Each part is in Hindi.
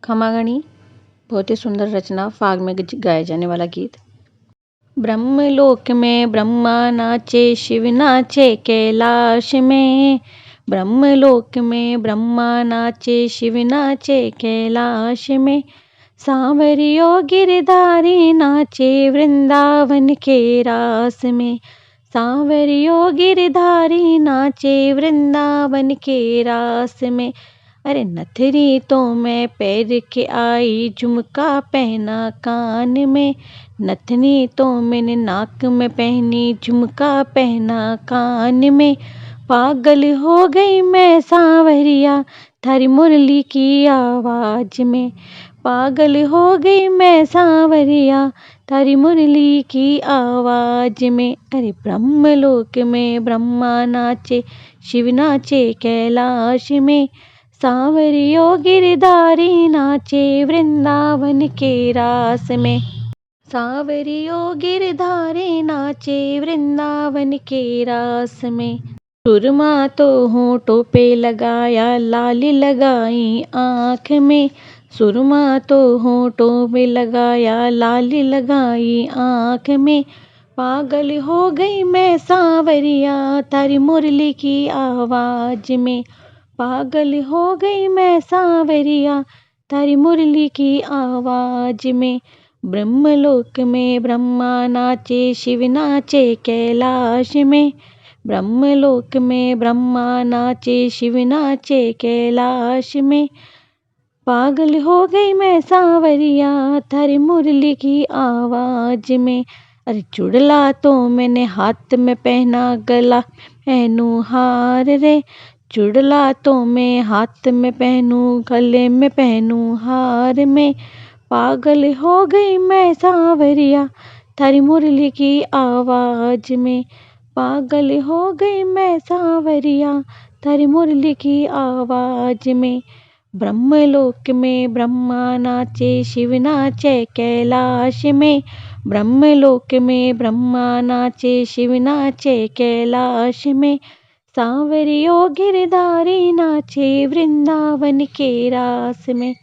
खमागणी बहुत ही सुंदर रचना, फाग में गाया जाने वाला गीत। ब्रह्मलोक में ब्रह्मा नाचे, शिव नाचे कैलाश में। ब्रह्मलोक में ब्रह्मा नाचे, शिव नाचे कैलाश में। सांवरियो गिरधारी नाचे वृंदावन के रास में। सांवरियो गिरधारी नाचे वृंदावन के रास में। अरे नथरी तो मैं पैर के आई, झुमका पहना कान में। नथनी तो मैंने नाक में पहनी, झुमका पहना कान में। पागल हो गई मैं सांवरिया, थारी मुरली की आवाज में। पागल हो गई मैं सांवरिया, थारी मुरली की आवाज में। अरे ब्रह्मलोक में ब्रह्मा नाचे, शिव नाचे कैलाश में। सांवरियो गिरधारी नाचे वृंदावन के रास में। सांवरियो गिरधारी नाचे वृंदावन के रास में। सुरमा तो होठों पे लगाया, लाली लगाई आँख में। सुरमा तो होठों पे लगाया, लाली लगाई आँख में। पागल हो गई मैं सांवरिया, तारी मुरली की आवाज में। पागल हो गई मैं सांवरिया, तारी मुरली की आवाज में। ब्रह्मलोक में ब्रह्मा नाचे, शिव नाचे कैलाश में। ब्रह्मलोक में ब्रह्मा नाचे, शिव नाचे कैलाश में। पागल हो गई मैं सांवरिया, थारी मुरली की आवाज में। अरे चुड़ला तो मैंने हाथ में पहना, गला पहनूं हार रे। चुड़ला तो मैं हाथ में पहनूं, गले में पहनूं हार में। पागल हो गई मैं सांवरिया, थारी मुरली की आवाज में। पागल हो गई मैं सांवरिया, थारी मुरली की आवाज में। ब्रह्मलोक में ब्रह्मा नाचे, शिव नाचे कैलाश में। ब्रह्मलोक में ब्रह्मा नाचे, शिव नाचे कैलाश में। सांवरियो गिरधारी नाचे वृंदावन के रास में।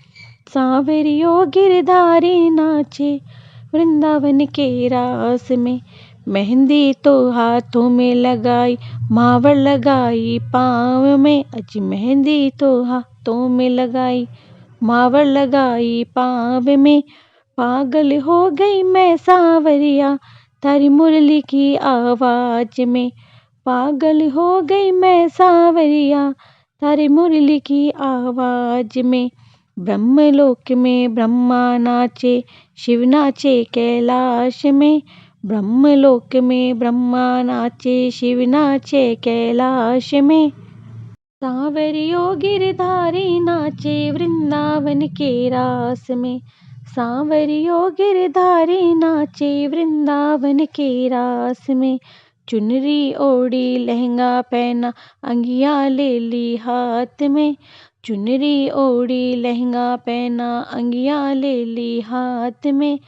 सांवरियो गिरधारी नाचे वृंदावन के रास में। मेहंदी तो हाथों में लगाई, मावर लगाई पाँव में। अजी मेहंदी तो हाथों में लगाई, मावर लगाई पाँव में। पागल हो गई मैं सांवरिया, थारी मुरली की आवाज में। पागल हो गई मैं सांवरिया, थारी मुरली की आवाज में। ब्रह्मलोक में ब्रह्मा नाचे, शिव नाचे कैलाश में। ब्रह्मलोक में ब्रह्मा नाचे, शिव नाचे कैलाश में। सांवरियो गिरधारी नाचे वृंदावन के रास में। सांवरियो गिरधारी नाचे वृंदावन के रास में। चुनरी ओढ़ी, लहंगा पहना, अंगिया ले ली हाथ में। चुनरी ओढ़ी, लहंगा पहना, अंगिया ले ली हाथ में।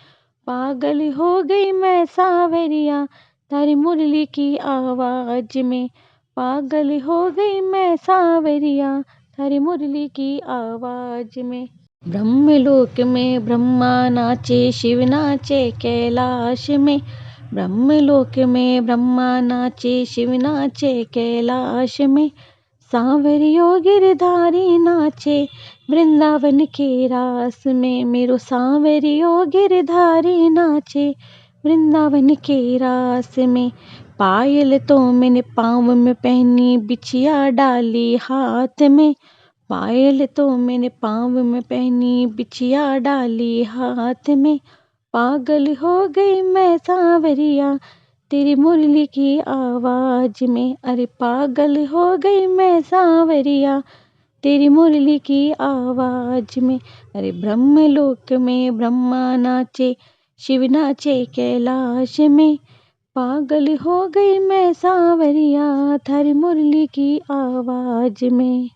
पागल हो गई मैं सांवरिया, तारी मुरली की आवाज में। पागल हो गई मैं सांवरिया, तारी मुरली की आवाज में। ब्रह्मलोक में ब्रह्मा नाचे, शिव नाचे कैलाश में। ब्रह्मलोक में ब्रह्मा नाचे, शिव नाचे कैलाश में। सांवरियो गिरधारी नाचे वृंदावन के रास में। मेरो सांवरियो गिरधारी नाचे वृंदावन के रास में। पायल तो मैंने पाँव में पहनी, बिछिया डाली हाथ में। पायल तो मैंने पाँव में पहनी, बिछिया डाली हाथ में। पागल हो गई मैं सांवरिया, तेरी मुरली की आवाज में। अरे पागल हो गई मैं सांवरिया, तेरी मुरली की आवाज में। अरे ब्रह्मलोक में ब्रह्मा नाचे, शिव नाचे कैलाश में। पागल हो गई मैं सांवरिया, थारी मुरली की आवाज में।